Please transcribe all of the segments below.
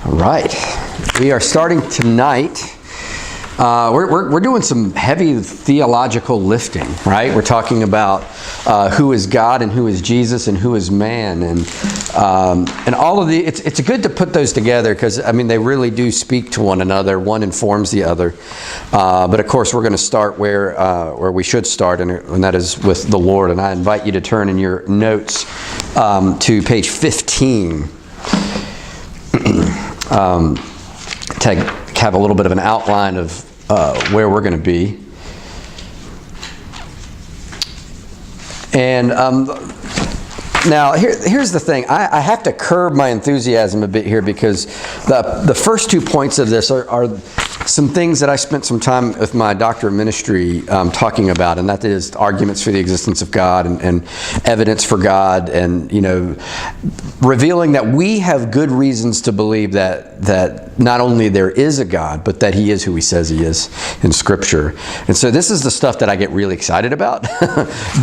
All right, we are starting tonight. We're doing some heavy theological lifting, right? We're talking about who is God and who is Jesus and who is man, and all of the. It's good to put those together because I mean they really do speak to one another. One informs the other, but of course we're going to start where we should start, and that is with the Lord. And I invite you to turn in your notes to page 15. To have a little bit of an outline of where we're going to be. And now here's the thing. I have to curb my enthusiasm a bit here because the first 2 points of this are some things that I spent some time with my doctor of ministry talking about, and that is arguments for the existence of God and evidence for God, and revealing that we have good reasons to believe that not only there is a God, but that He is who He says He is in Scripture. And so this is the stuff that I get really excited about,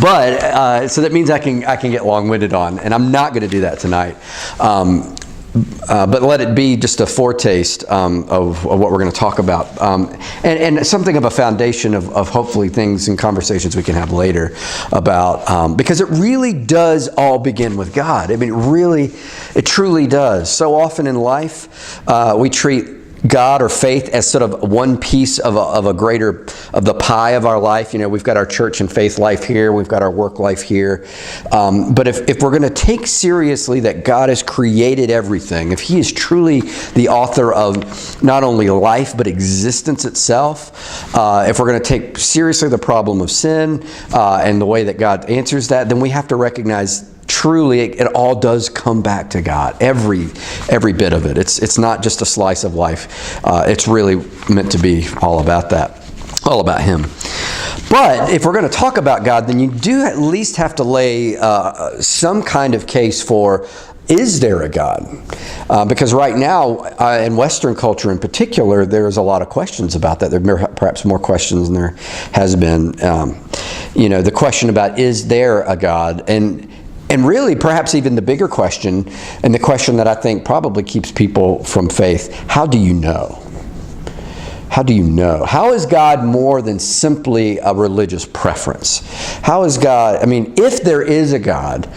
but so that means I can get long-winded on, and I'm not going to do that tonight. But let it be just a foretaste of what we're going to talk about, and something of a foundation of hopefully things and conversations we can have later about, because it really does all begin with God. I mean, it truly does. So often in life, we treat God or faith as sort of one piece of the pie of our life. We've got our church and faith life here. We've got our work life here. But if we're going to take seriously that God has created everything, if He is truly the author of not only life but existence itself, if we're going to take seriously the problem of sin and the way that God answers that, then we have to recognize truly it all does come back to God. Every bit of it. It's not just a slice of life. It's really meant to be all about that. All about Him. But if we're going to talk about God, then you do at least have to lay some kind of case for, is there a God? Because right now, in Western culture in particular, there's a lot of questions about that. There are perhaps more questions than there has been. The question about, is there a God? And really, perhaps even the bigger question, and the question that I think probably keeps people from faith, how do you know? How do you know? How is God more than simply a religious preference? How is God, if there is a God,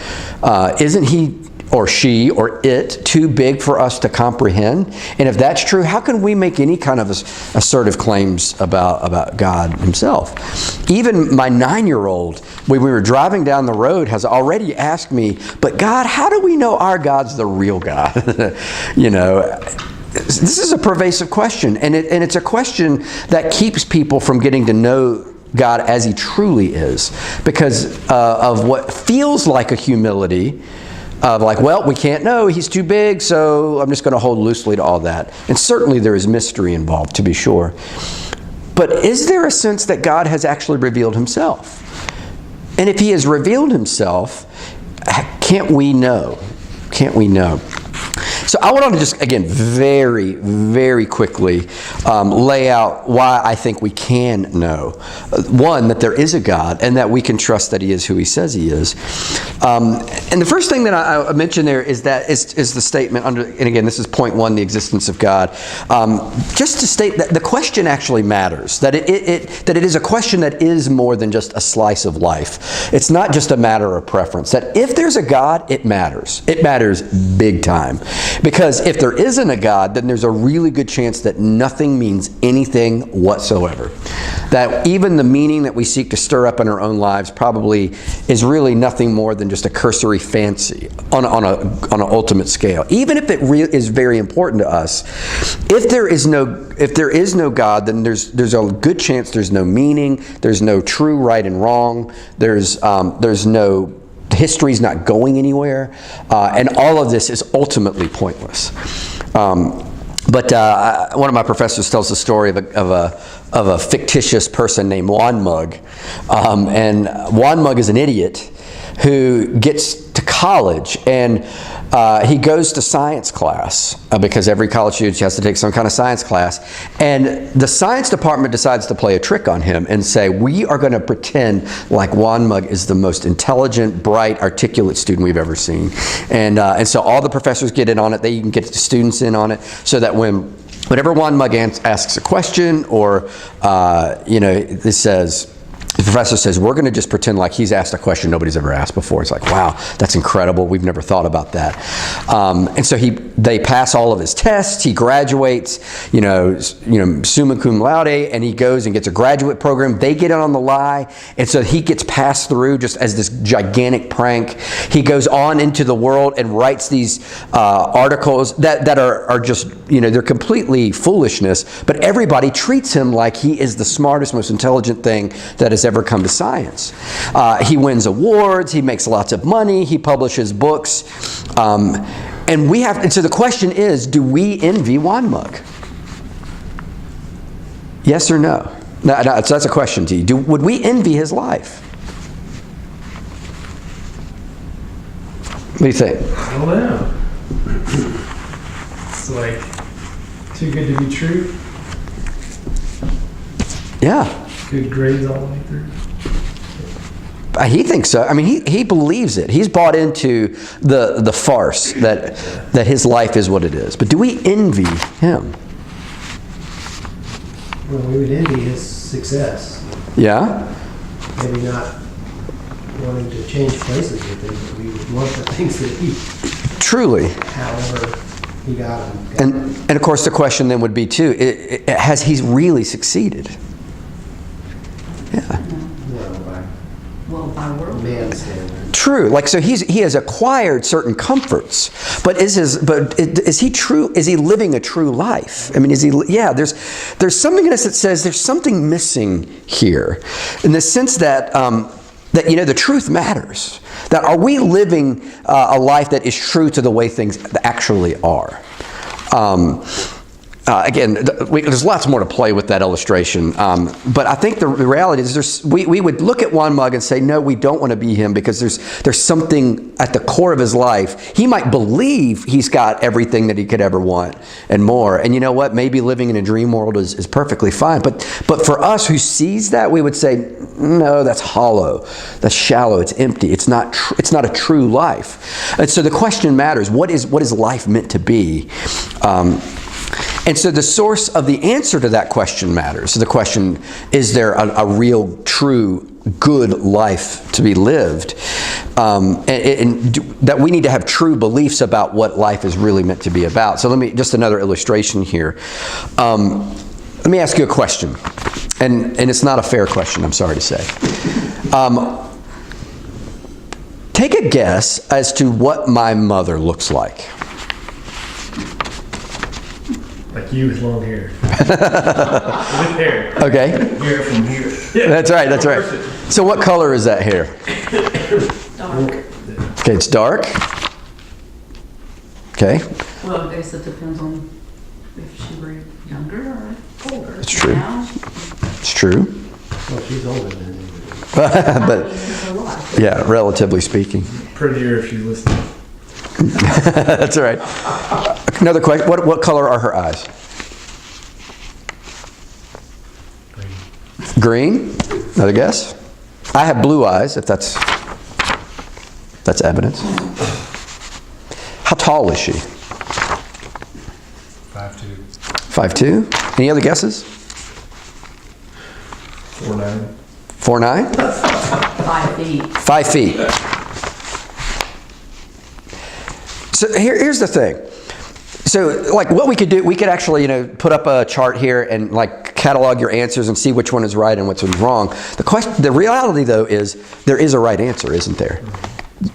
isn't He or she or it too big for us to comprehend? And if that's true, how can we make any kind of assertive claims about God Himself? Even my 9-year-old, when we were driving down the road, has already asked me, but God, how do we know our God's the real God? This is a pervasive question, and it's a question that keeps people from getting to know God as He truly is, because of what feels like a humility of like, well, we can't know, He's too big, so I'm just going to hold loosely to all that. And certainly there is mystery involved, to be sure. But is there a sense that God has actually revealed Himself? And if He has revealed Himself, can't we know? Can't we know? So I want to just, again, very, very quickly lay out why I think we can know. One, that there is a God, and that we can trust that He is who He says He is. And the first thing that I mentioned there is the statement under, and again, this is point 1, the existence of God. Just to state that the question actually matters. That it is a question that is more than just a slice of life. It's not just a matter of preference. That if there's a God, it matters. It matters big time. Because if there isn't a God, then there's a really good chance that nothing means anything whatsoever. That even the meaning that we seek to stir up in our own lives probably is really nothing more than just a cursory fancy on an ultimate scale. Even if it is very important to us, if there is no God, then there's a good chance there's no meaning, there's no true right and wrong, there's no history's not going anywhere, and all of this is ultimately pointless. But one of my professors tells the story of a fictitious person named Juan Mug, and Juan Mug is an idiot who gets to college, and He goes to science class because every college student has to take some kind of science class. And the science department decides to play a trick on him and say, we are going to pretend like Juan Mug is the most intelligent, bright, articulate student we've ever seen. And so all the professors get in on it. They even get the students in on it so that whenever Juan Mug asks a question or, the professor says, we're going to just pretend like he's asked a question nobody's ever asked before. It's like, wow, that's incredible. We've never thought about that. And so they pass all of his tests. He graduates, summa cum laude, and he goes and gets a graduate program. They get in on the lie, and so he gets passed through just as this gigantic prank. He goes on into the world and writes these articles that are just, they're completely foolishness, but everybody treats him like he is the smartest, most intelligent thing that has ever come to science. He wins awards, he makes lots of money, he publishes books, and so the question is, do we envy Juan Mug? Yes or no? No, so that's a question to you. Would we envy his life? What do you think? I don't know. It's like too good to be true. Yeah. Good grades all the way through. He thinks so. I mean, he believes it. He's bought into the farce that his life is what it is. But do we envy him? Well, we would envy his success. Yeah? Maybe not wanting to change places with him, but we would want the things that he, Truly. however he got them. And of course the question then would be too, has he really succeeded? Yeah. By world man's standard. True. Like, so he has acquired certain comforts, but is he true? Is he living a true life? I mean, there's something in us that says there's something missing here, in the sense that the truth matters. That are we living a life that is true to the way things actually are? Again, there's lots more to play with that illustration, but I think the reality is we would look at Juan Mug and say, no, we don't want to be him because there's something at the core of his life. He might believe he's got everything that he could ever want and more, and you know what? Maybe living in a dream world is perfectly fine, but for us who sees that, we would say, no, that's hollow, that's shallow, it's empty, it's not a true life. And so the question matters: what is life meant to be? And so the source of the answer to that question matters. So the question, is there a real, true, good life to be lived? That we need to have true beliefs about what life is really meant to be about. So just another illustration here. Let me ask you a question. And it's not a fair question, I'm sorry to say. Take a guess as to what my mother looks like. Like you with long hair. With hair. Okay. Hair from here. Yeah. That's right. So what color is that hair? Dark. Okay, it's dark. Okay. Well, I guess it depends on if she were younger or older. It's true. Now, It's true. Well, she's older than him. But it's a lot. yeah, relatively speaking. Prettier if she's listening. That's all right. Another question. What color are her eyes? Green. Another guess? I have blue eyes, if that's evidence. How tall is she? 5'2". 5'2"? Any other guesses? 4'9". 4'9"? 5 feet. 5 feet. So here's the thing. So like what we could do, we could actually, put up a chart here and like catalog your answers and see which one is right and which one's wrong. The reality though is there is a right answer, isn't there?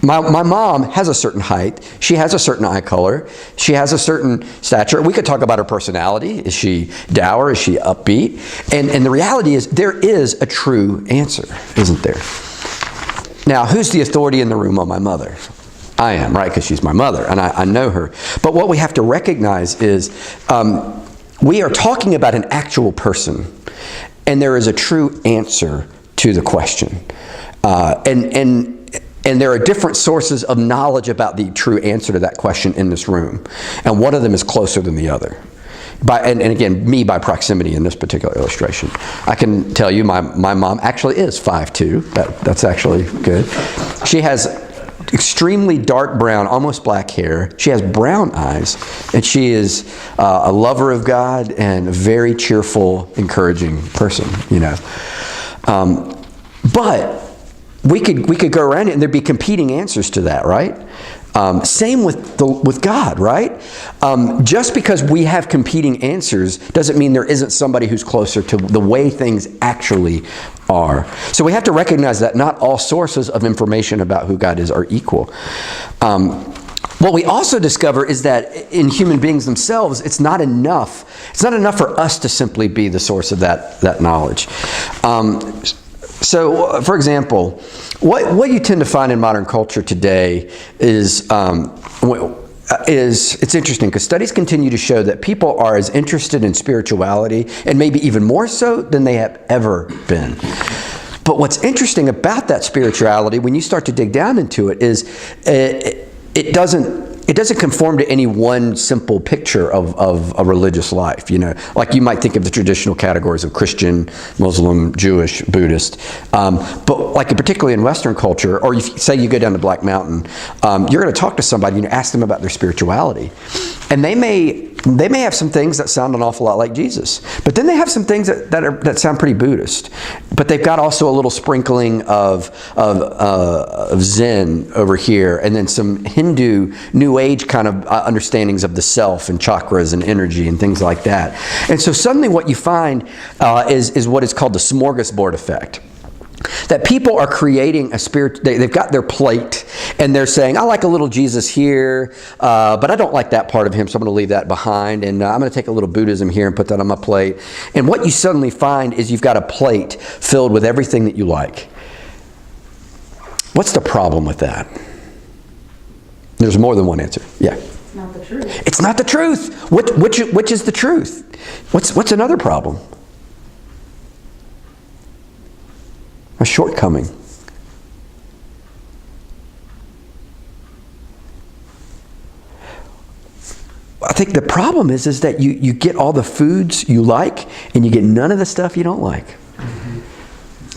My mom has a certain height. She has a certain eye color. She has a certain stature. We could talk about her personality. Is she dour? Is she upbeat? And the reality is there is a true answer, isn't there? Now, who's the authority in the room on my mother? I am, right? Because she's my mother and I know her. But what we have to recognize is we are talking about an actual person, and there is a true answer to the question. And And there are different sources of knowledge about the true answer to that question in this room. And one of them is closer than the other. And again, me by proximity in this particular illustration. I can tell you my mom actually is 5'2". That's actually good. She has extremely dark brown, almost black hair. She has brown eyes. And she is a lover of God and a very cheerful, encouraging person, you know. But we could go around it and there'd be competing answers to that, right? Same with God, right? Just because we have competing answers doesn't mean there isn't somebody who's closer to the way things actually are. So we have to recognize that not all sources of information about who God is are equal. What we also discover is that in human beings themselves, it's not enough. It's not enough for us to simply be the source of that knowledge. So, for example, what you tend to find in modern culture today is it's interesting because studies continue to show that people are as interested in spirituality, and maybe even more so than they have ever been. But what's interesting about that spirituality, when you start to dig down into it, is it doesn't conform to any one simple picture of a religious life. You know, like you might think of the traditional categories of Christian, Muslim, Jewish, Buddhist. But like particularly in Western culture, or if say you go down to Black Mountain, you're going to talk to somebody and you ask them about their spirituality, and they may have some things that sound an awful lot like Jesus, but then they have some things that sound pretty Buddhist. But they've got also a little sprinkling of Zen over here, and then some Hindu New Age kind of understandings of the self and chakras and energy and things like that. And so suddenly what you find is what is called the smorgasbord effect. That people are creating a spirit, they've got their plate, and they're saying, I like a little Jesus here, but I don't like that part of him, so I'm going to leave that behind, and I'm going to take a little Buddhism here and put that on my plate. And what you suddenly find is you've got a plate filled with everything that you like. What's the problem with that? There's more than one answer. Yeah. It's not the truth. It's not the truth. Which is the truth? What's another problem? A shortcoming. I think the problem is that you get all the foods you like and you get none of the stuff you don't like.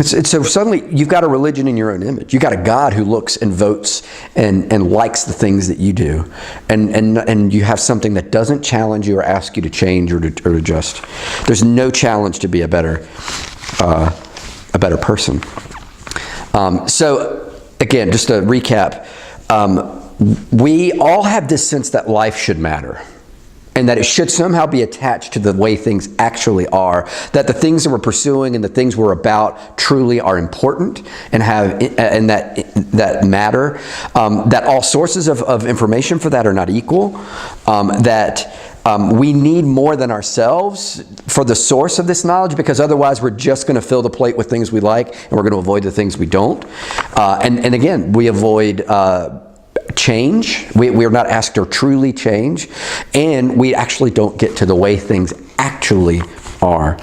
So suddenly you've got a religion in your own image. You've got a God who looks and votes and likes the things that you do. And you have something that doesn't challenge you or ask you to change or to adjust. There's no challenge to be a better person. So again, just to recap, we all have this sense that life should matter. And that it should somehow be attached to the way things actually are. That the things that we're pursuing and the things we're about truly are important and that matter. That all sources of information for that are not equal. We need more than ourselves for the source of this knowledge, because otherwise we're just going to fill the plate with things we like and we're going to avoid the things we don't. And again, we avoid change. We are not asked to truly change, and we actually don't get to the way things actually are.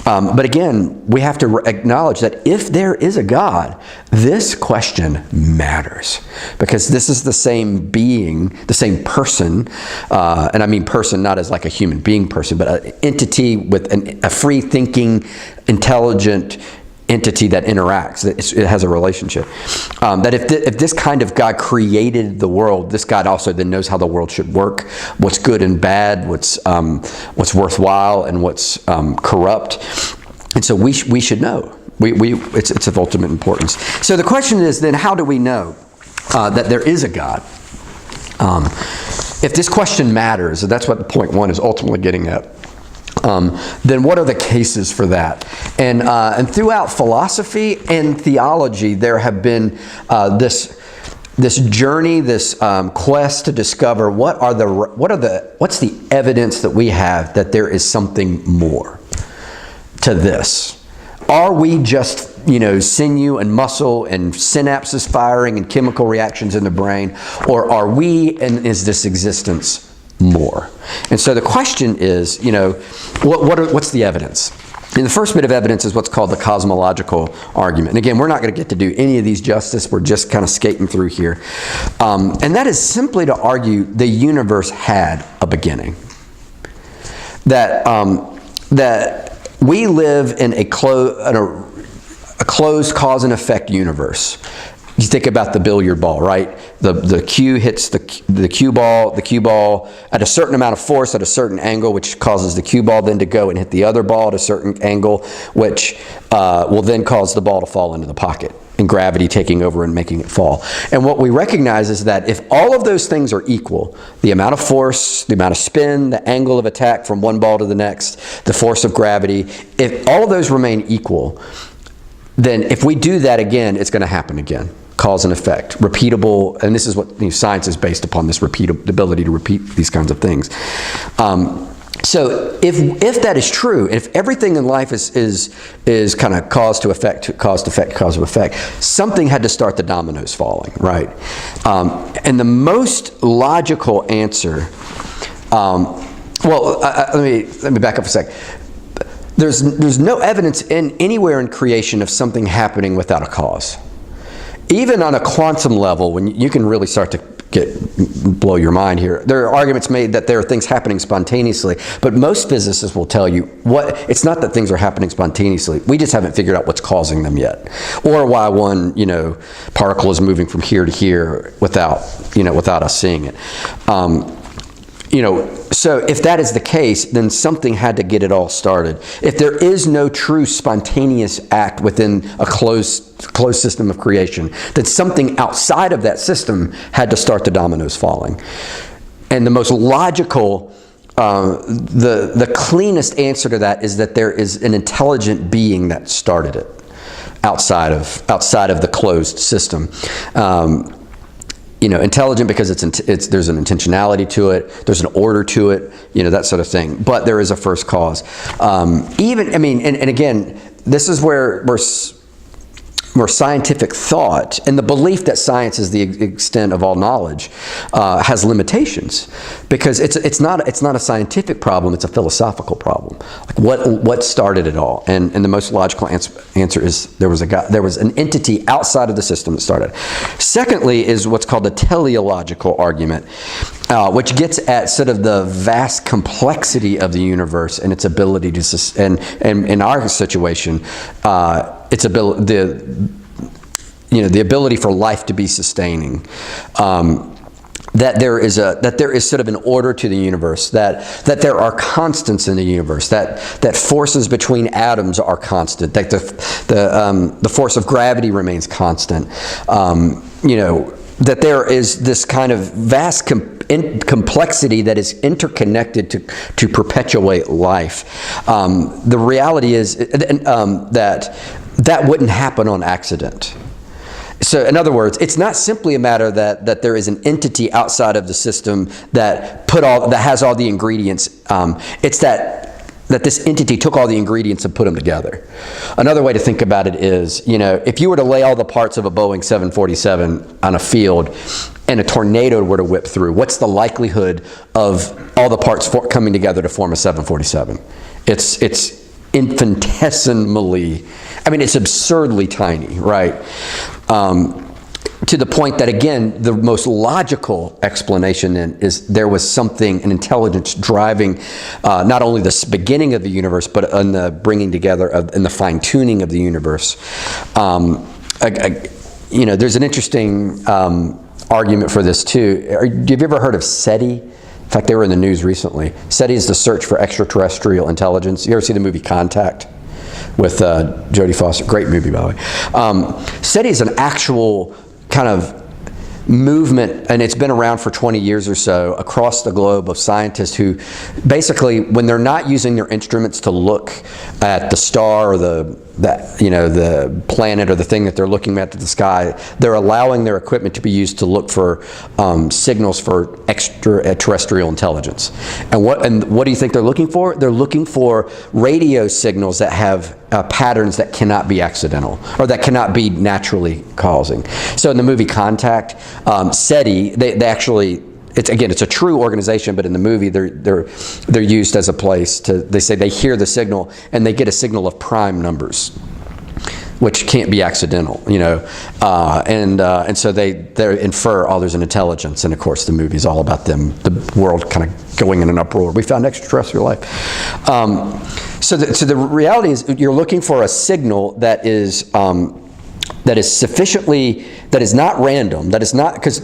But again, we have to acknowledge that if there is a God, this question matters, because this is the same being, the same person, and I mean person not as like a human being person, but an entity with a free-thinking, intelligent entity that interacts, it has a relationship. That if this kind of God created the world, this God also then knows how the world should work, what's good and bad, what's worthwhile and what's corrupt. And so we should know. It's of ultimate importance. So the question is then, how do we know that there is a God? If this question matters, and that's what point one is ultimately getting at, then what are the cases for that? And throughout philosophy and theology, there have been this journey, this quest to discover what's the evidence that we have that there is something more to this. Are we just sinew and muscle and synapses firing and chemical reactions in the brain, or are we, and is this existence more? And so the question is, what's the evidence? And the first bit of evidence is what's called the cosmological argument. And again, we're not going to get to do any of these justice. We're just kind of skating through here. And that is simply to argue the universe had a beginning. That we live in a closed cause and effect universe. You think about the billiard ball, right? The cue hits the cue ball at a certain amount of force at a certain angle, which causes the cue ball then to go and hit the other ball at a certain angle, which will then cause the ball to fall into the pocket, and gravity taking over and making it fall. And what we recognize is that if all of those things are equal, the amount of force, the amount of spin, the angle of attack from one ball to the next, the force of gravity, if all of those remain equal, then if we do that again, it's going to happen again. Cause and effect, repeatable, and this is what science is based upon, this ability to repeat these kinds of things. So if that is true, if everything in life is kind of cause to effect, cause to effect, cause to effect, something had to start the dominoes falling, right? And the most logical answer, let me back up a sec. There's no evidence anywhere in creation of something happening without a cause. Even on a quantum level, when you can really start to blow your mind here, there are arguments made that there are things happening spontaneously, but most physicists will tell you it's not that things are happening spontaneously. We just haven't figured out what's causing them yet, or why one particle is moving from here to here without us seeing it. So if that is the case, then something had to get it all started. If there is no true spontaneous act within a closed system of creation, then something outside of that system had to start the dominoes falling. And the most logical, the cleanest answer to that is that there is an intelligent being that started it outside of the closed system. Intelligent because there's an intentionality to it, there's an order to it, that sort of thing. But there is a first cause. And again, this is where scientific thought and the belief that science is the extent of all knowledge has limitations, because it's not a scientific problem, it's a philosophical problem. Like what started it all? And the most logical answer is there was an entity outside of the system that started. Secondly is what's called the teleological argument, which gets at sort of the vast complexity of the universe and its ability to and in our situation, its ability, the ability for life to be sustaining. That there is sort of an order to the universe, that there are constants in the universe, that forces between atoms are constant, that the force of gravity remains constant. That there is this kind of vast complexity that is interconnected to perpetuate life. The reality is that wouldn't happen on accident. So in other words, it's not simply a matter that there is an entity outside of the system that has all the ingredients. It's that this entity took all the ingredients and put them together. Another way to think about it is, if you were to lay all the parts of a Boeing 747 on a field and a tornado were to whip through, what's the likelihood of all the parts coming together to form a 747? It's infinitesimally, it's absurdly tiny, right? To the point that, again, the most logical explanation then is there was something, an intelligence driving not only the beginning of the universe, but in the bringing together and the fine-tuning of the universe. There's an interesting argument for this too. Have you ever heard of SETI? In fact, they were in the news recently. SETI is the search for extraterrestrial intelligence. You ever see the movie Contact with Jodie Foster? Great movie, by the way. SETI is an actual kind of movement, and it's been around for 20 years or so across the globe, of scientists who basically, when they're not using their instruments to look at the star or the planet or the thing that they're looking at the sky, they're allowing their equipment to be used to look for signals for extraterrestrial intelligence. And what do you think they're looking for? They're looking for radio signals that have patterns that cannot be accidental or that cannot be naturally causing. So in the movie Contact, SETI, they actually, it's a true organization, but in the movie they're used as a place to, they say they hear the signal and they get a signal of prime numbers, which can't be accidental, and so they infer, oh, there's an intelligence, and of course the movie's all about them, the world kind of going in an uproar. We found extraterrestrial life. So the reality is, you're looking for a signal that is sufficiently, that is not random, that is not, because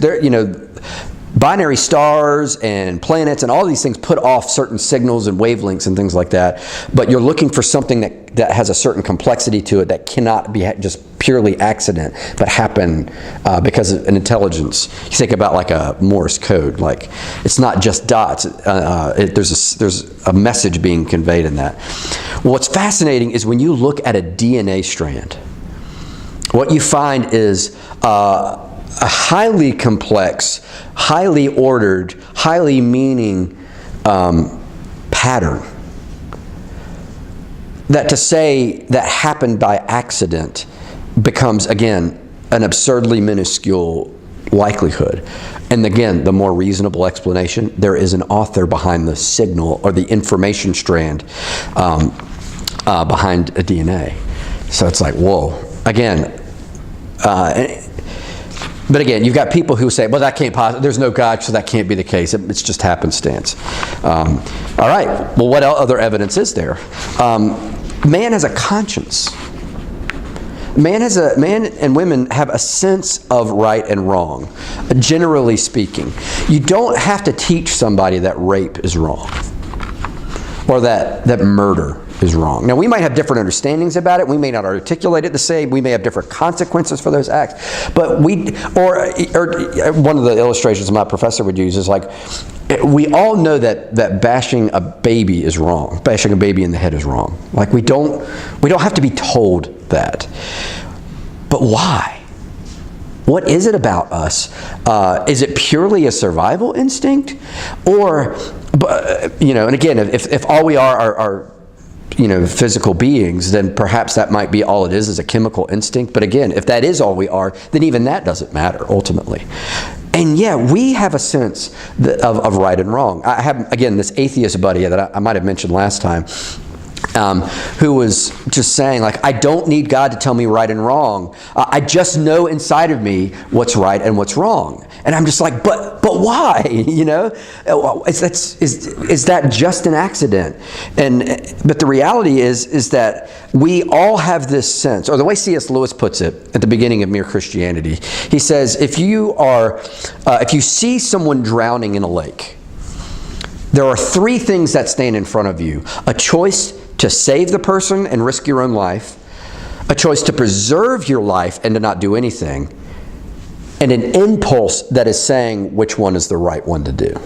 binary stars and planets and all these things put off certain signals and wavelengths and things like that, but you're looking for something that has a certain complexity to it that cannot be just purely accident, but happen because of an intelligence. You think about like a Morse code, like it's not just dots. There's a message being conveyed in that. Well, what's fascinating is when you look at a DNA strand, what you find is a highly complex, highly ordered, highly meaning pattern. That to say that happened by accident becomes, again, an absurdly minuscule likelihood. And again, the more reasonable explanation, there is an author behind the signal or the information strand behind a DNA. So it's like, whoa. Again, but again, you've got people who say, well, that can't possibly, there's no God, so that can't be the case. It's just happenstance. All right, well, what other evidence is there? Man has a conscience. Man and women have a sense of right and wrong, generally speaking. You don't have to teach somebody that rape is wrong or that murder is wrong. Now, we might have different understandings about it. We may not articulate it the same. We may have different consequences for those acts. But or one of the illustrations my professor would use is like, we all know that bashing a baby is wrong. Bashing a baby in the head is wrong. Like we don't have to be told that. But why? What is it about us? Is it purely a survival instinct? Or, and again, if all we are physical beings, then perhaps that might be all it is a chemical instinct. But again, if that is all we are, then even that doesn't matter ultimately. And yeah, we have a sense of right and wrong. I have, again, this atheist buddy that I might have mentioned last time, who was just saying, like, I don't need God to tell me right and wrong. I just know inside of me what's right and what's wrong. And I'm just like, but why? Is that just an accident? But the reality is that we all have this sense, or the way C.S. Lewis puts it at the beginning of Mere Christianity, he says, if you see someone drowning in a lake, there are three things that stand in front of you: a choice to save the person and risk your own life, a choice to preserve your life and to not do anything, and an impulse that is saying which one is the right one to do.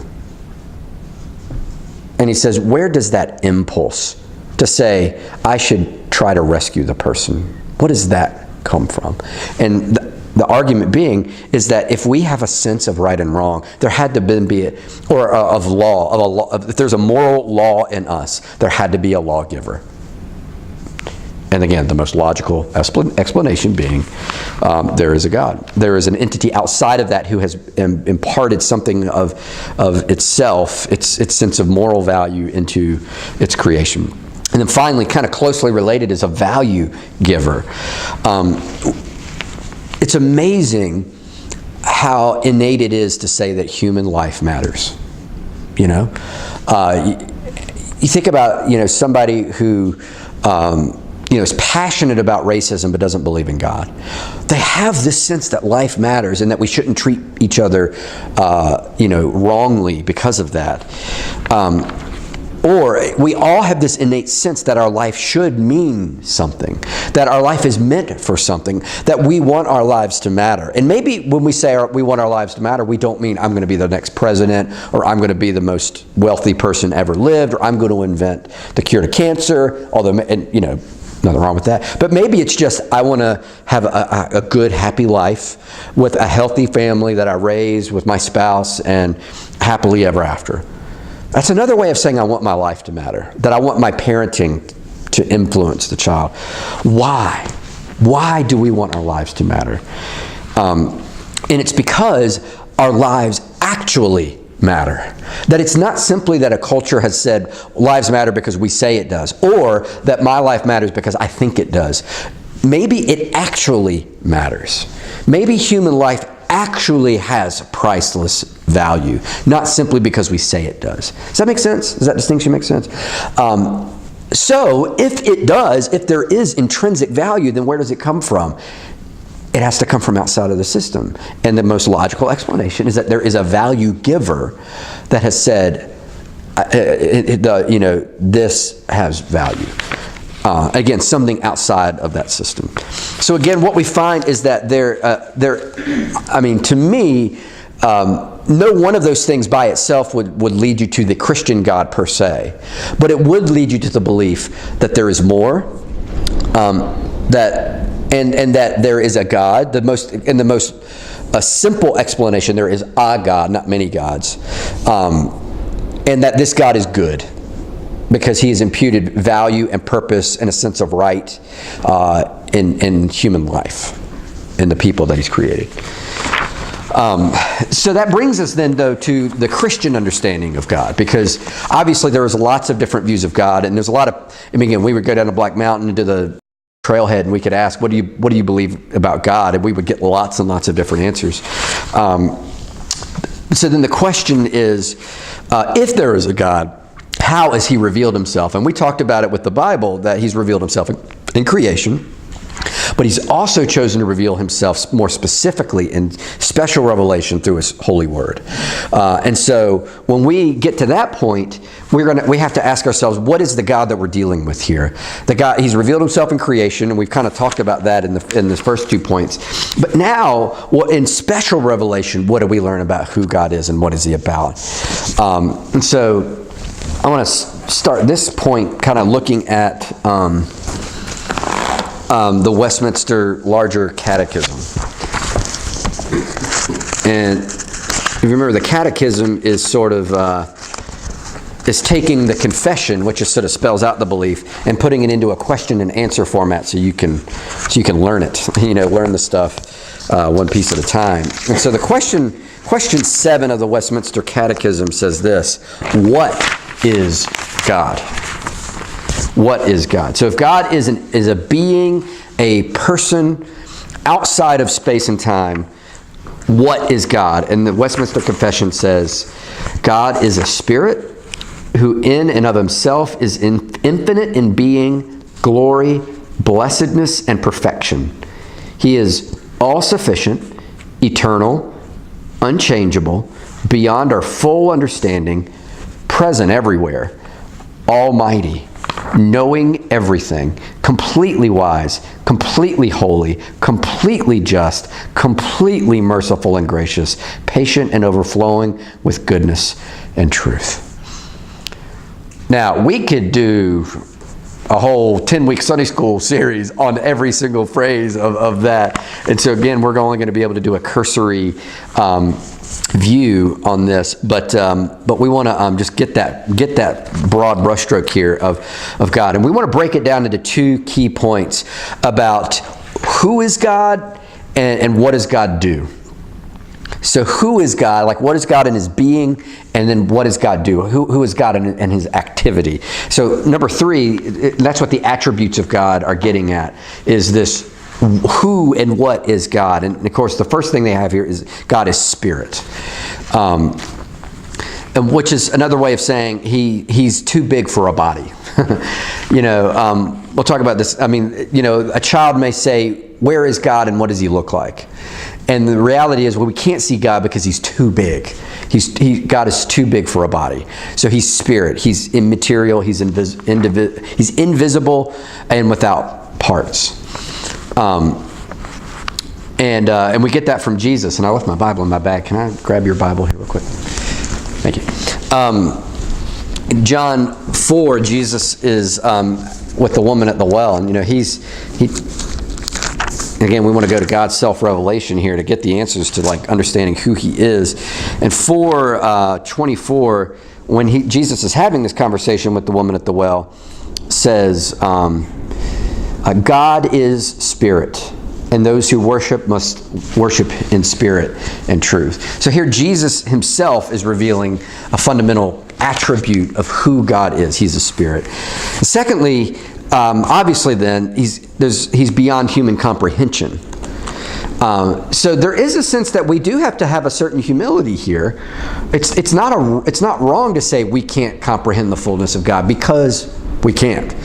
And he says, where does that impulse to say, I should try to rescue the person, what does that come from? And the argument being is that if we have a sense of right and wrong, there had to be if there's a moral law in us, there had to be a lawgiver. And again, the most logical explanation being there is a God. There is an entity outside of that who has imparted something of itself, its sense of moral value into its creation. And then finally, kind of closely related, is a value giver. It's amazing how innate it is to say that human life matters. You think about somebody who is passionate about racism but doesn't believe in God. They have this sense that life matters and that we shouldn't treat each other wrongly because of that. Or we all have this innate sense that our life should mean something, that our life is meant for something, that we want our lives to matter. And maybe when we say we want our lives to matter, we don't mean I'm going to be the next president, or I'm going to be the most wealthy person ever lived, or I'm going to invent the cure to cancer, although, nothing wrong with that. But maybe it's just I want to have a good, happy life with a healthy family that I raise with my spouse and happily ever after. That's another way of saying I want my life to matter, that I want my parenting to influence the child. Why? Why do we want our lives to matter? And it's because our lives actually matter. That it's not simply that a culture has said lives matter because we say it does, or that my life matters because I think it does. Maybe it actually matters. Maybe human life actually has priceless value, not simply because we say it does. Does that make sense? Does that distinction make sense? So if it does, if there is intrinsic value, then where does it come from? It has to come from outside of the system. And the most logical explanation is that there is a value giver that has said, this has value. Again, something outside of that system. So again, what we find is that to me, no one of those things by itself would lead you to the Christian God per se, but it would lead you to the belief that there is more, and that there is a God. The most simple explanation, there is a God, not many gods, and that this God is good, because he has imputed value and purpose and a sense of right in human life, in the people that he's created. So that brings us then, though, to the Christian understanding of God, because obviously there is lots of different views of God, and there's a lot of, again, we would go down to Black Mountain into the trailhead and we could ask, what do you believe about God? And we would get lots and lots of different answers. So then the question is, if there is a God, how has he revealed himself? And we talked about it with the Bible, that he's revealed himself in creation, but he's also chosen to reveal himself more specifically in special revelation through his holy word. And so when we get to that point, we have to ask ourselves, what is the God that we're dealing with here? The God, he's revealed himself in creation, and we've kind of talked about that in the first 2 points. But now, in special revelation, what do we learn about who God is and what is he about? And so I want to start this point kind of looking at the Westminster Larger Catechism. And if you remember, the Catechism is sort of is taking the confession, which is sort of spells out the belief, and putting it into a question and answer format so you can learn it. Learn the stuff one piece at a time. And so the question 7 of the Westminster Catechism says this: what is God? What is God? So if God is a being, a person outside of space and time, what is God? And the Westminster Confession says, God is a spirit who in and of himself is infinite in being, glory, blessedness, and perfection. He is all-sufficient, eternal, unchangeable, beyond our full understanding, present everywhere, almighty, knowing everything, completely wise, completely holy, completely just, completely merciful and gracious, patient and overflowing with goodness and truth. Now, we could do a whole 10-week Sunday school series on every single phrase of that. And so again, we're only going to be able to do a cursory view on this, but we want to just get that broad brushstroke here of God, and we want to break it down into 2 key points about who is God and what does God do. So who is God? Like, what is God in his being, and then what does God do? Who is God in his activity? So number 3, that's what the attributes of God are getting at, is this who and what is God. And of course, the first thing they have here is God is spirit. And which is another way of saying he's too big for a body. We'll talk about this. I mean, a child may say, where is God and what does he look like? And the reality is, we can't see God because he's too big. God is too big for a body. So he's spirit. He's immaterial. He's invisible and without parts. And we get that from Jesus. And I left my Bible in my bag. Can I grab your Bible here real quick? Thank you. In John 4, Jesus is with the woman at the well, and again, we want to go to God's self-revelation here to get the answers to understanding who he is. And 4:24, when Jesus is having this conversation with the woman at the well, says, God is spirit, and those who worship must worship in spirit and truth. So here Jesus himself is revealing a fundamental attribute of who God is. He's a spirit. Secondly, obviously then, he's beyond human comprehension. So there is a sense that we do have to have a certain humility here. It's not wrong to say we can't comprehend the fullness of God, because we can't.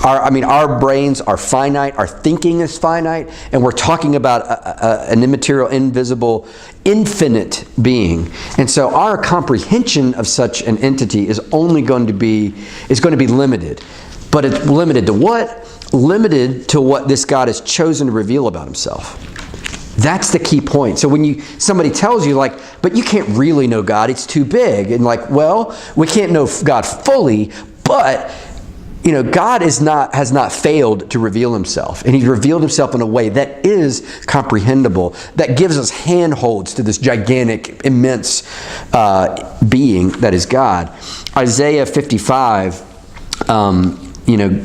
Our brains are finite, our thinking is finite, and we're talking about an immaterial, invisible, infinite being. And so our comprehension of such an entity is going to be limited. But it's limited to what? Limited to what this God has chosen to reveal about himself. That's the key point. So when somebody tells you, like, but you can't really know God, it's too big. And like, well, we can't know God fully, but God has not failed to reveal himself. And he's revealed himself in a way that is comprehensible, that gives us handholds to this gigantic, immense being that is God. Isaiah 55,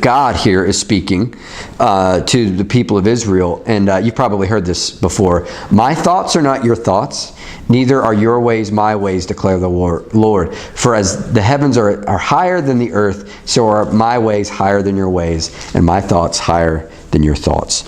God here is speaking to the people of Israel. And you've probably heard this before. My thoughts are not your thoughts, neither are your ways my ways, declare the Lord. For as the heavens are higher than the earth, so are my ways higher than your ways, and my thoughts higher than your thoughts.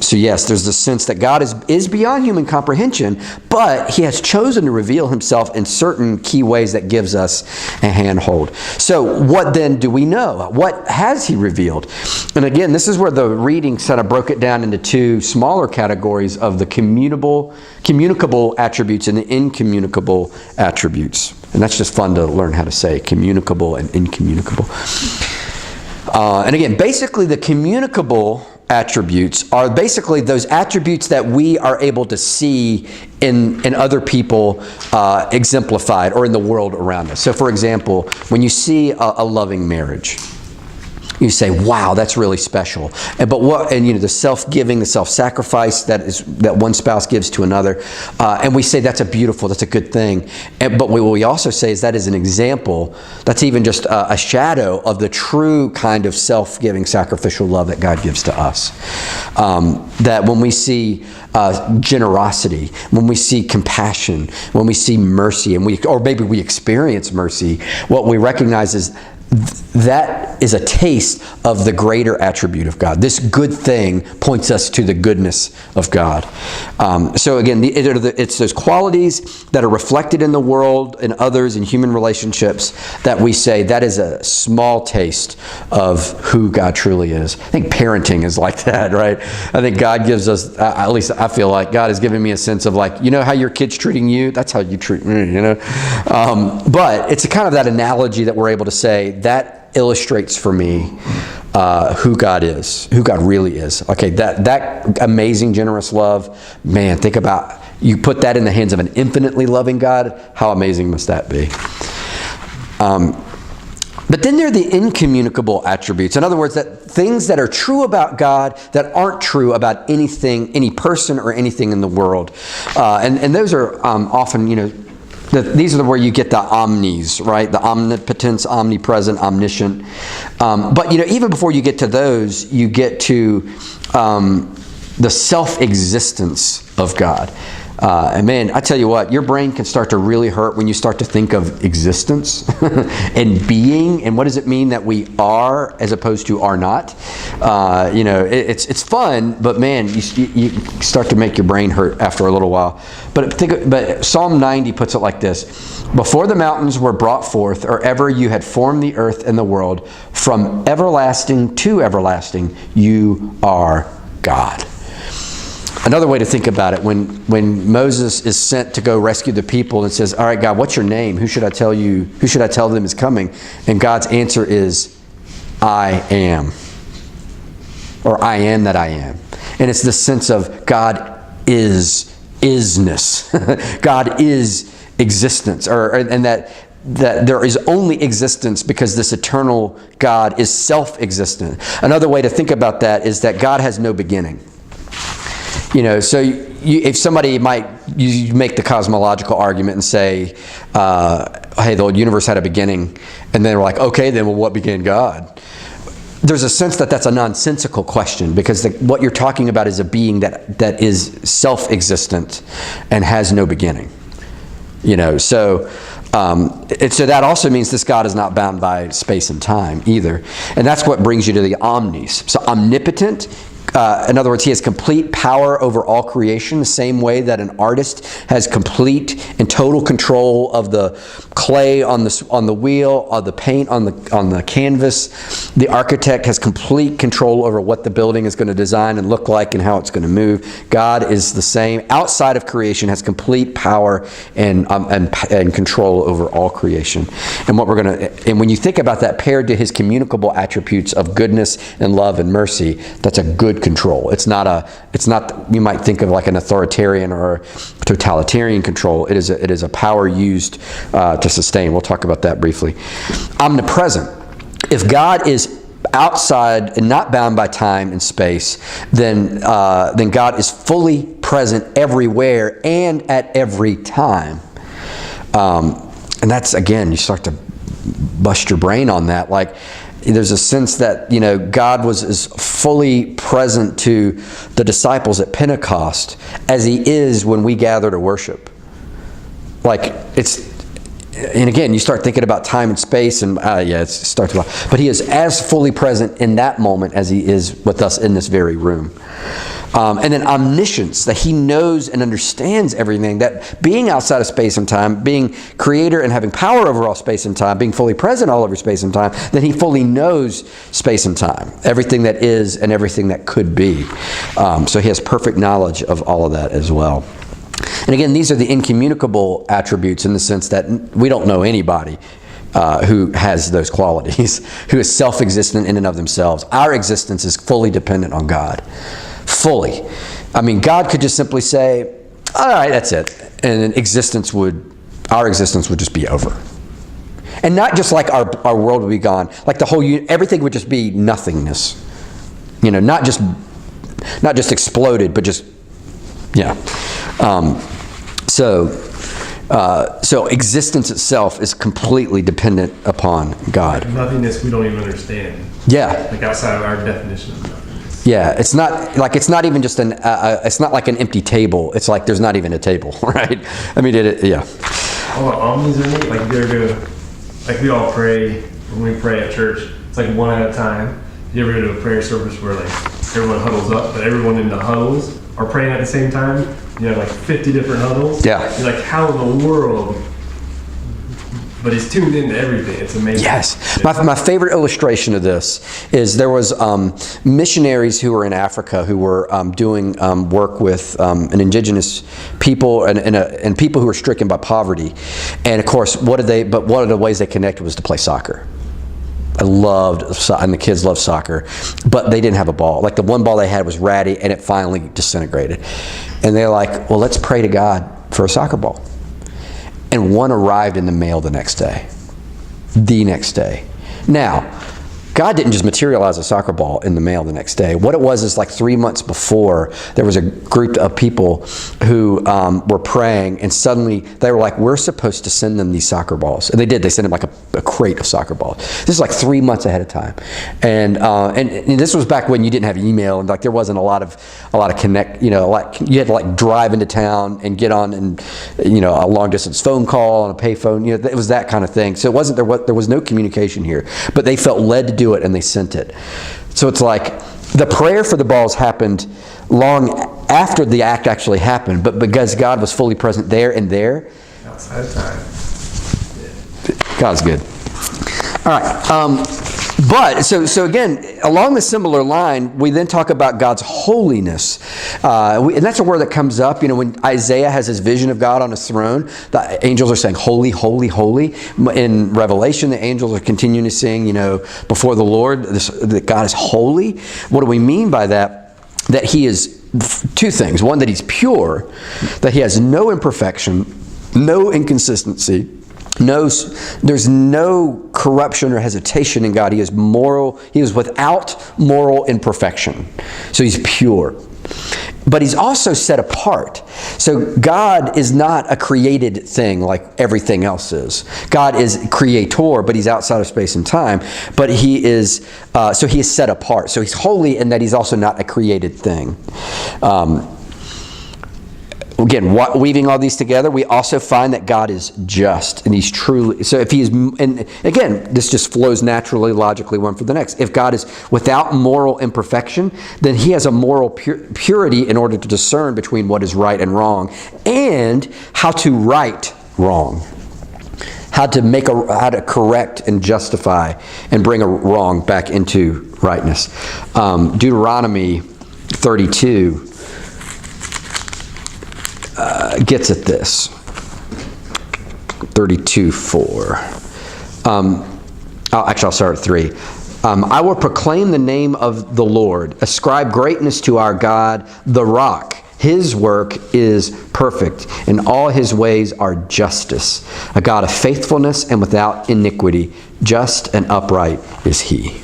So yes, there's the sense that God is beyond human comprehension, but he has chosen to reveal himself in certain key ways that gives us a handhold. So what then do we know? What has he revealed? And again, this is where the reading sort of broke it down into two smaller categories of the communicable attributes and the incommunicable attributes. And that's just fun to learn how to say, communicable and incommunicable. And again, basically the communicable attributes are basically those attributes that we are able to see in other people exemplified or in the world around us. So for example, when you see a loving marriage, you say, wow, that's really special. But the self-giving, the self-sacrifice that one spouse gives to another, and we say that's a good thing. But what we also say is that is an example, that's even just a shadow of the true kind of self-giving, sacrificial love that God gives to us. That when we see generosity, when we see compassion, when we see mercy, or maybe we experience mercy, what we recognize is that is a taste of the greater attribute of God. This good thing points us to the goodness of God. So again, it's those qualities that are reflected in the world, in others, in human relationships, that we say that is a small taste of who God truly is. I think parenting is like that, right? I think God gives us, at least I feel like God has given me a sense of like, how your kid's treating you? That's how you treat me, But it's kind of that analogy that we're able to say, that illustrates for me who God is, who God really is. Okay, that amazing, generous love, man, think about, you put that in the hands of an infinitely loving God, how amazing must that be? But then there are the incommunicable attributes. In other words, that things that are true about God that aren't true about anything, any person or anything in the world. And those are often, these are where you get the omnis, right? The omnipotence, omnipresent, omniscient. But even before you get to those, you get to the self-existence of God. And man, I tell you what, your brain can start to really hurt when you start to think of existence and being, and what does it mean that we are as opposed to are not. It's fun, but man, you start to make your brain hurt after a little while. But Psalm 90 puts it like this: before the mountains were brought forth, or ever you had formed the earth and the world, from everlasting to everlasting, you are God. Another way to think about it, when Moses is sent to go rescue the people and says, all right, God, what's your name? Who should I tell them is coming? And God's answer is, I am. Or I am that I am. And it's this sense of God is isness. God is existence. And that there is only existence because this eternal God is self-existent. Another way to think about that is that God has no beginning. So if somebody you make the cosmological argument and say, hey, the universe had a beginning, and then we're like, okay, then well, what began God? there's a sense that that's a nonsensical question, because what you're talking about is a being that is self-existent and has no beginning. So that also means this God is not bound by space and time either. And that's what brings you to the omnis. So omnipotent, in other words, he has complete power over all creation, the same way that an artist has complete and total control of the clay on the wheel, of the paint on the canvas. The architect has complete control over what the building is going to design and look like and how it's going to move. God is the same. Outside of creation, has complete power and control over all creation. And when you think about that paired to his communicable attributes of goodness and love and mercy, that's a good control. It's not you might think of like an authoritarian or totalitarian control. It is a power used to sustain. We'll talk about that briefly. Omnipresent. If God is outside and not bound by time and space, then God is fully present everywhere and at every time. And that's, again, you start to bust your brain on that. Like, there's a sense that, God was as fully present to the disciples at Pentecost as he is when we gather to worship. And again, you start thinking about time and space, and but he is as fully present in that moment as he is with us in this very room. And then omniscience, that he knows and understands everything, that being outside of space and time, being creator and having power over all space and time, being fully present all over space and time, then he fully knows space and time, everything that is and everything that could be. So he has perfect knowledge of all of that as well. And again, these are the incommunicable attributes in the sense that we don't know anybody who has those qualities, who is self-existent in and of themselves. Our existence is fully dependent on God. Fully. I mean, God could just simply say, all right, that's it. And then our existence would just be over. And not just like our world would be gone, like everything would just be nothingness. Not just exploded, but just, So existence itself is completely dependent upon God. Nothingness we don't even understand. Yeah. Like outside of our definition of nothingness. Yeah, it's not even just it's not like an empty table. It's like there's not even a table, right? I mean, yeah. All the omnis are neat. Like you ever go, like we all pray when we pray at church. It's like one at a time. You ever go to a prayer service where like everyone huddles up, but everyone in the huddles are praying at the same time? Like 50 different huddles. Yeah. You're like, how in the world? But he's tuned into everything. It's amazing. Yes. My favorite illustration of this is there was missionaries who were in Africa who were doing work with an indigenous people and people who were stricken by poverty. And of course, one of the ways they connected was to play soccer. And the kids loved soccer, but they didn't have a ball. Like the one ball they had was ratty and it finally disintegrated. And they're like, well, let's pray to God for a soccer ball. And one arrived in the mail the next day. Now, God didn't just materialize a soccer ball in the mail the next day. What it was is like 3 months before, there was a group of people who were praying, and suddenly they were like, we're supposed to send them these soccer balls. And they did. They sent them like a crate of soccer balls. This is like 3 months ahead of time. And this was back when you didn't have email, and like there wasn't a lot of connect, like you had to like drive into town and get on and, a long distance phone call and a pay phone. It was that kind of thing. So there was no communication here, but they felt led to do it, and they sent it. So it's like the prayer for the balls happened long after the act actually happened, but because God was fully present there and there. Outside of time. Yeah. God's good. All right. But so again, along the similar line, we then talk about God's holiness, and that's a word that comes up. When Isaiah has his vision of God on his throne, the angels are saying, "Holy, holy, holy." In Revelation, the angels are continuing to sing, before the Lord, that God is holy. What do we mean by that? That He is two things: one, that He's pure, that He has no imperfection, no inconsistency. There's no corruption or hesitation in God. He is moral. He is without moral imperfection. So He's pure. but he's also set apart. So God is not a created thing like everything else is. God is creator, but he's outside of space and time. But he is, so he is set apart. So he's holy in that he's also not a created thing. Again, weaving all these together, we also find that God is just, and he's truly, so if he is, and again, this just flows naturally, logically, one for the next. If God is without moral imperfection, then he has a moral purity in order to discern between what is right and wrong, and how to right wrong. How to correct and justify and bring a wrong back into rightness. Deuteronomy 32 gets at this. 32:4. I'll start at 3. I will proclaim the name of the Lord, ascribe greatness to our God, the rock. His work is perfect, and all his ways are justice. A God of faithfulness and without iniquity, just and upright is he.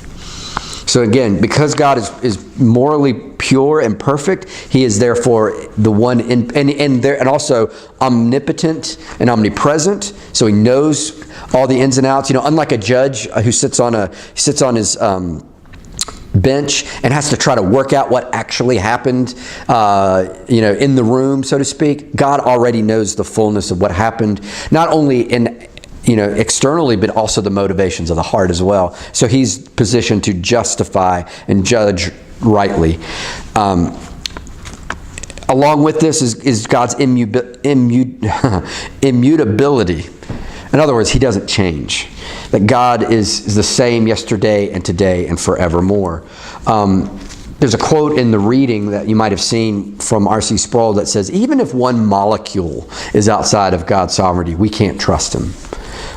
So again, because God is morally pure and perfect, he is therefore the one and also omnipotent and omnipresent. So he knows all the ins and outs. Unlike a judge who sits on his bench and has to try to work out what actually happened, in the room, so to speak. God already knows the fullness of what happened, not only externally, but also the motivations of the heart as well. So he's positioned to justify and judge rightly. Along with this is God's immutability. In other words, he doesn't change. That God is the same yesterday and today and forevermore. There's a quote in the reading that you might have seen from R.C. Sproul that says, even if one molecule is outside of God's sovereignty, we can't trust him.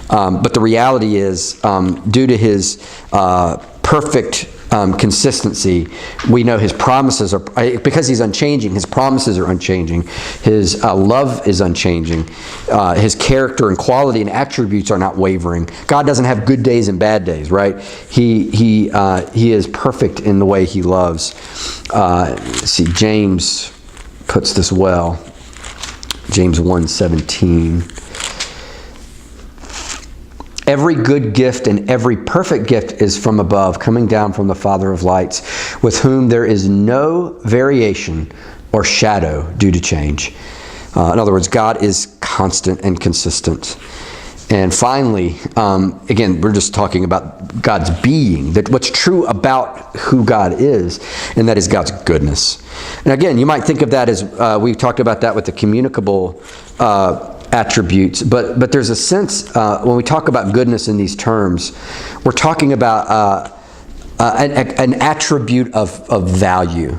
But the reality is, due to his perfect consistency, we know his promises are, because he's unchanging, his promises are unchanging, his love is unchanging, his character and quality and attributes are not wavering. God doesn't have good days and bad days, right? He is perfect in the way he loves. Let's see, James puts this well. James 1:17. Every good gift and every perfect gift is from above, coming down from the Father of lights, with whom there is no variation or shadow due to change. In other words, God is constant and consistent. And finally, again, we're just talking about God's being, that what's true about who God is, and that is God's goodness. And again, you might think of that as, we've talked about that with the communicable attributes, but there's a sense when we talk about goodness in these terms, we're talking about an attribute of value.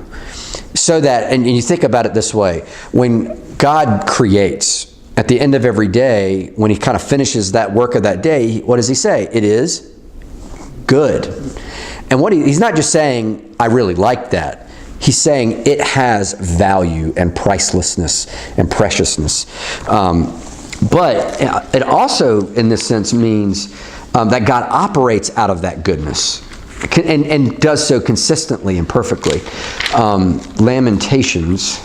So that, and you think about it this way, when God creates, at the end of every day, when he kind of finishes that work of that day, what does he say? It is good. And he's not just saying, I really like that. He's saying it has value and pricelessness and preciousness. But it also, in this sense, means that God operates out of that goodness and does so consistently and perfectly. Lamentations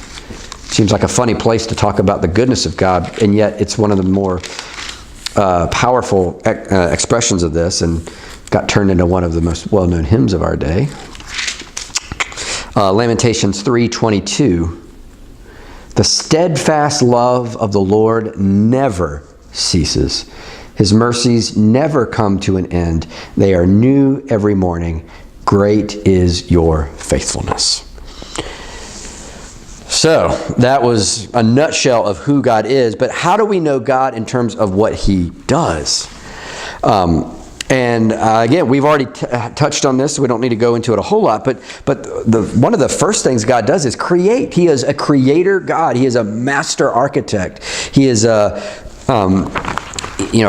seems like a funny place to talk about the goodness of God, and yet it's one of the more powerful expressions of this, and got turned into one of the most well-known hymns of our day. Lamentations 3:22. The steadfast love of the Lord never ceases. His mercies never come to an end. They are new every morning. Great is your faithfulness. So that was a nutshell of who God is, but how do we know God in terms of what he does? Again, we've already touched on this, so we don't need to go into it a whole lot, but one of the first things God does is create. He is a creator God. He is a master architect. He is a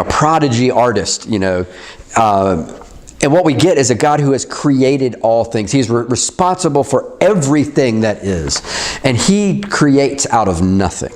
prodigy artist, and what we get is a God who has created all things. He's responsible for everything that is. And he creates out of nothing.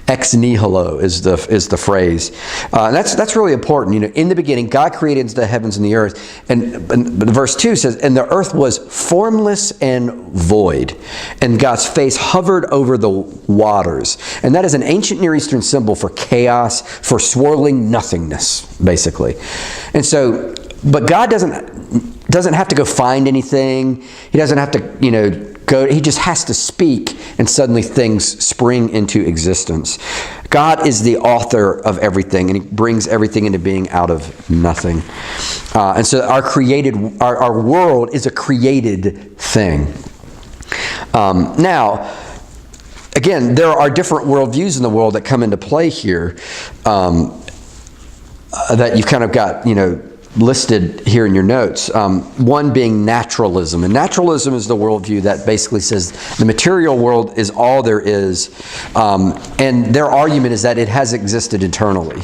Ex nihilo is the phrase. And that's really important. You know, in the beginning, God created the heavens and the earth. And verse 2 says, and the earth was formless and void, and God's face hovered over the waters. And that is an ancient Near Eastern symbol for chaos, for swirling nothingness, basically. And so, but God doesn't have to go find anything. He doesn't have to, you know, he just has to speak, and suddenly things spring into existence. God is the author of everything, and he brings everything into being out of nothing. And so our world is a created thing. Now, again, there are different worldviews in the world that come into play here, that you've kind of got, you know, listed here in your notes. One being naturalism. And naturalism is the worldview that basically says the material world is all there is. And their argument is that it has existed eternally,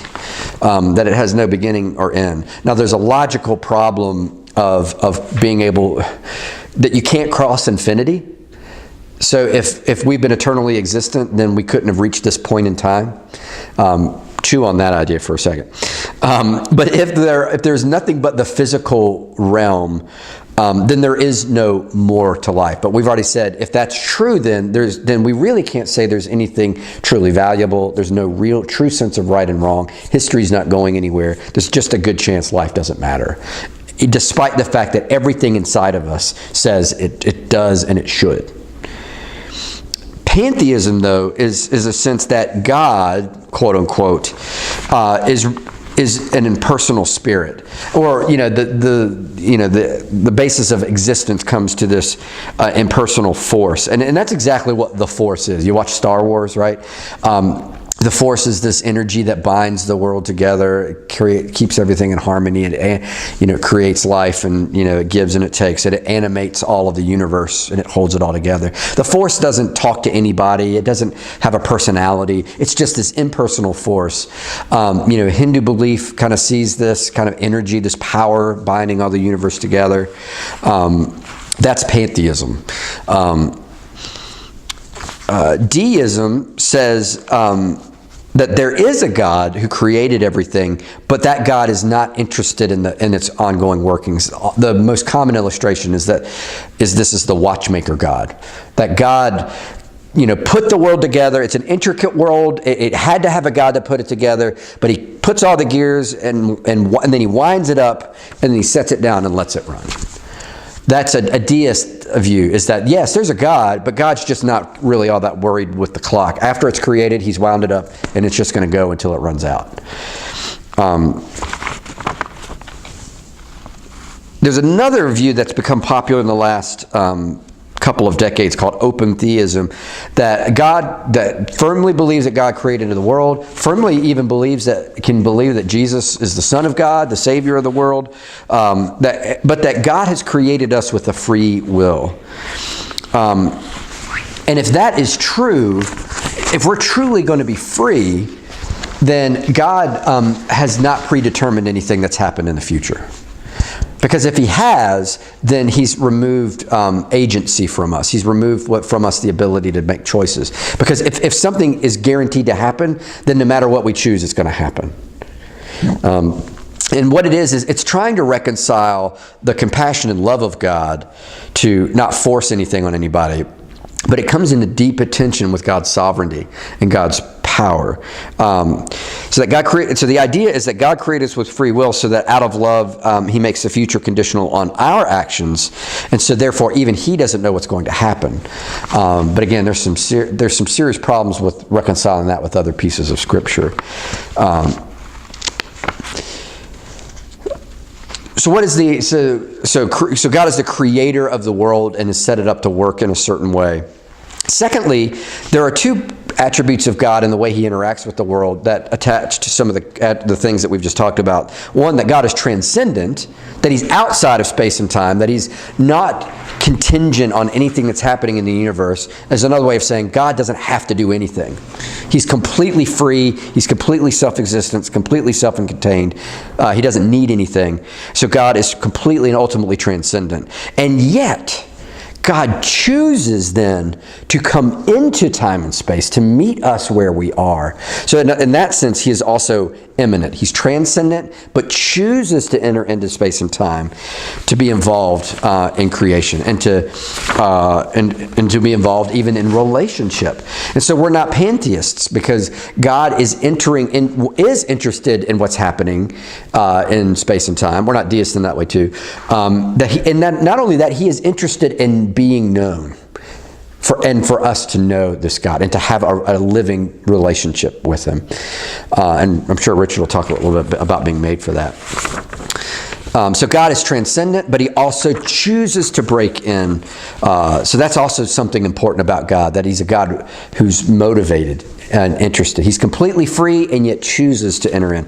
that it has no beginning or end. Now, there's a logical problem of being able, that you can't cross infinity. So if we've been eternally existent, then we couldn't have reached this point in time. Chew on that idea for a second. But if there's nothing but the physical realm, then there is no more to life. But we've already said, if that's true, then we really can't say there's anything truly valuable. There's no real true sense of right and wrong. History's not going anywhere. There's just a good chance life doesn't matter, despite the fact that everything inside of us says it does and it should. Pantheism, though, is a sense that God, quote unquote, is an impersonal spirit, or, you know, the basis of existence comes to this impersonal force, and that's exactly what the Force is. You watch Star Wars, right? The Force is this energy that binds the world together, keeps everything in harmony, and, you know, creates life, and, you know, it gives and it takes. It animates all of the universe, and it holds it all together. The Force doesn't talk to anybody. It doesn't have a personality. It's just this impersonal force. You know, Hindu belief kind of sees this kind of energy, this power binding all the universe together. That's pantheism. Deism says that there is a God who created everything, but that God is not interested in its ongoing workings. The most common illustration is this is the watchmaker God. That God, you know, put the world together. It's an intricate world. It had to have a God that put it together, but he puts all the gears and then he winds it up, and then he sets it down and lets it run. That's a deist view, is that, yes, there's a God, but God's just not really all that worried with the clock. After it's created, he's wound it up, and it's just going to go until it runs out. There's another view that's become popular in the last couple of decades called open theism, that firmly believes that God created the world, firmly even can believe that Jesus is the Son of God, the Savior of the world, but that God has created us with a free will. And if that is true, if we're truly going to be free, then God has not predetermined anything that's happened in the future. Because if he has, then he's removed agency from us. He's removed from us the ability to make choices. Because if something is guaranteed to happen, then no matter what we choose, it's going to happen. And what it is it's trying to reconcile the compassion and love of God to not force anything on anybody. But it comes into deep tension with God's sovereignty and God's power. So the idea is that God created us with free will, so that out of love, he makes the future conditional on our actions, and so therefore even he doesn't know what's going to happen. But again, there's some serious problems with reconciling that with other pieces of Scripture. So what is so God is the creator of the world and has set it up to work in a certain way. Secondly, there are two attributes of God in the way he interacts with the world that attach to some of the things that we've just talked about. One, that God is transcendent, that he's outside of space and time, that he's not contingent on anything that's happening in the universe. As another way of saying God doesn't have to do anything. He's completely free. He's completely self-existent, completely self-contained. He doesn't need anything. So God is completely and ultimately transcendent. And yet, God chooses then to come into time and space to meet us where we are. So in that sense, he is also immanent. He's transcendent, but chooses to enter into space and time to be involved in creation and to be involved even in relationship. And so we're not pantheists because God is interested in what's happening in space and time. We're not deists in that way too. Not only that, he is interested in being known. For us to know this God and to have a living relationship with him. And I'm sure Richard will talk a little bit about being made for that. So God is transcendent, but he also chooses to break in. So that's also something important about God, that he's a God who's motivated and interested. He's completely free and yet chooses to enter in.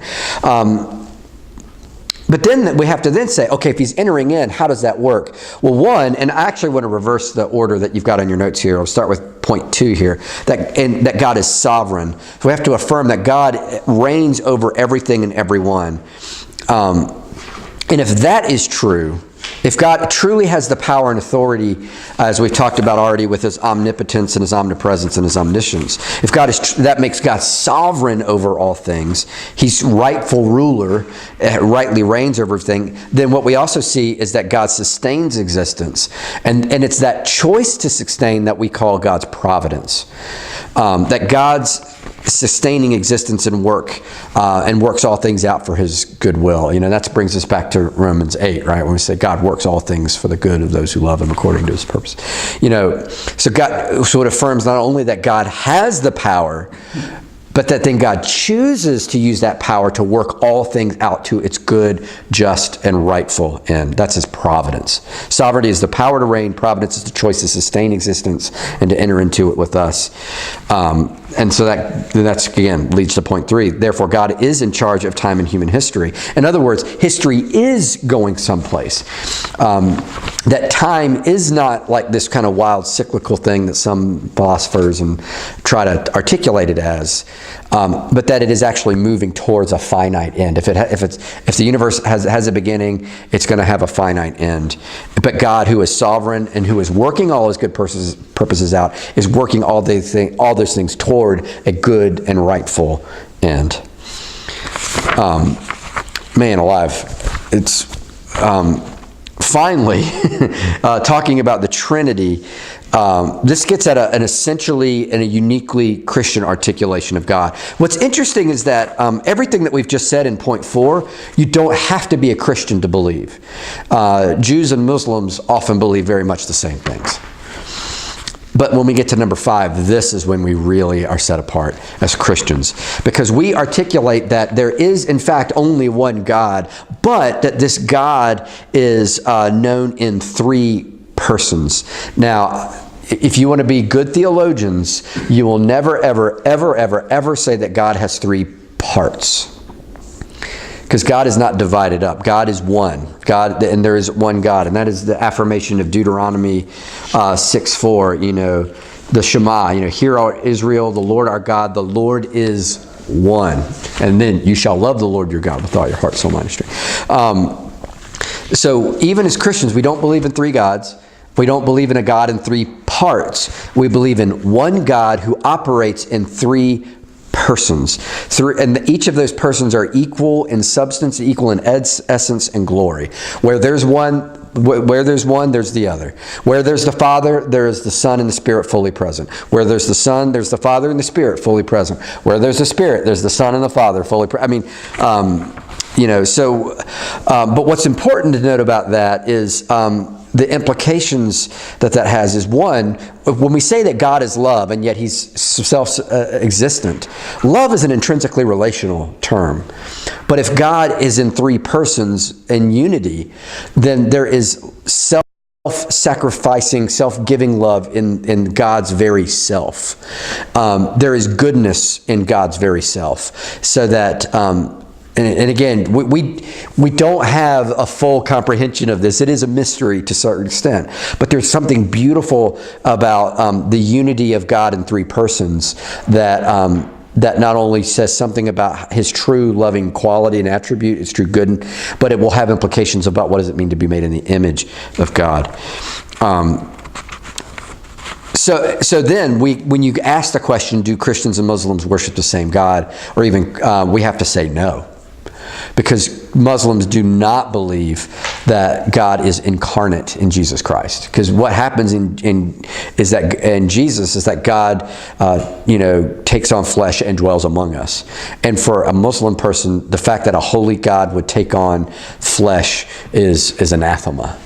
But then we have to then say, okay, if he's entering in, how does that work? Well, one, and I actually want to reverse the order that you've got on your notes here. I'll start with point 2 here, that God is sovereign. So we have to affirm that God reigns over everything and everyone. And if that is true, if God truly has the power and authority, as we've talked about already with his omnipotence and his omnipresence and his omniscience, if God is, that makes God sovereign over all things, he's rightful ruler, rightly reigns over everything, then what we also see is that God sustains existence. And it's that choice to sustain that we call God's providence. That God's sustaining existence and work and works all things out for his good will. That brings us back to Romans 8, right? When we say God works all things for the good of those who love him according to his purpose. So it affirms not only that God has the power, but that then God chooses to use that power to work all things out to its good, just, and rightful end. That's his providence. Sovereignty is the power to reign. Providence is the choice to sustain existence and to enter into it with us. And so that's again leads to point 3. Therefore, God is in charge of time and human history. In other words, history is going someplace. That time is not like this kind of wild cyclical thing that some philosophers try to articulate it as, but that it is actually moving towards a finite end. If the universe has a beginning, it's going to have a finite end. But God, who is sovereign and who is working all his good purposes out, is working all those things toward a good and rightful end. Man alive, it's finally talking about the Trinity. This gets at an essentially and a uniquely Christian articulation of God. What's interesting is that everything that we've just said in point 4, you don't have to be a Christian to believe. Jews and Muslims often believe very much the same things. But when we get to number 5, this is when we really are set apart as Christians. Because we articulate that there is, in fact, only one God, but that this God is known in 3 persons. Now, if you want to be good theologians, you will never, ever, ever, ever, ever say that God has 3 parts. Because God is not divided up. God is one. God, and there is one God. And that is the affirmation of Deuteronomy 6:4. The Shema. Hear, O Israel, the Lord our God, the Lord is one. And then you shall love the Lord your God with all your heart, soul, mind, and strength. So even as Christians, we don't believe in 3 gods. We don't believe in a God in 3 parts. We believe in one God who operates in 3 persons. And each of those persons are equal in substance, equal in essence and glory. Where there's one, there's the other. Where there's the Father, there is the Son and the Spirit fully present. Where there's the Son, there's the Father and the Spirit fully present. Where there's the Spirit, there's the Son and the Father fully present. But what's important to note about that is the implications that has is, one, when we say that God is love and yet he's self-existent, love is an intrinsically relational term. But if God is in 3 persons in unity, then there is self-sacrificing, self-giving love in God's very self. There is goodness in God's very self. So that And again, we don't have a full comprehension of this. It is a mystery to a certain extent. But there's something beautiful about the unity of God in 3 persons that not only says something about his true loving quality and attribute, his true good, but it will have implications about what does it mean to be made in the image of God. So then, when you ask the question, do Christians and Muslims worship the same God, or even we have to say no, because Muslims do not believe that God is incarnate in Jesus Christ. Because what happens in Jesus is that God, takes on flesh and dwells among us. And for a Muslim person, the fact that a holy God would take on flesh is anathema.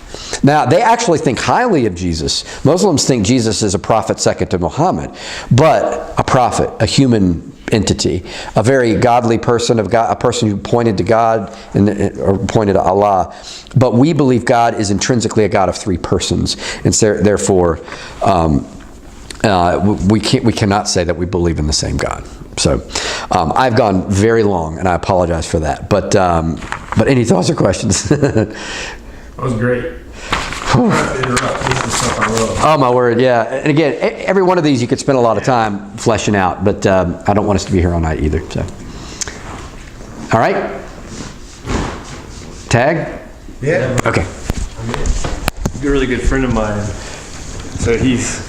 Now, they actually think highly of Jesus. Muslims think Jesus is a prophet second to Muhammad, but a prophet, a human entity, a very godly person of God, a person who pointed to God or pointed to Allah. But we believe God is intrinsically a God of three persons, and so, therefore, we cannot say that we believe in the same God. So, I've gone very long, and I apologize for that. But any thoughts or questions? That was great. I'm trying to interrupt. This is stuff I love. Oh, my word, yeah. And again, every one of these you could spend a lot of time fleshing out, but I don't want us to be here all night either. So, all right? Tag? Yeah. Okay. A really good friend of mine. So he's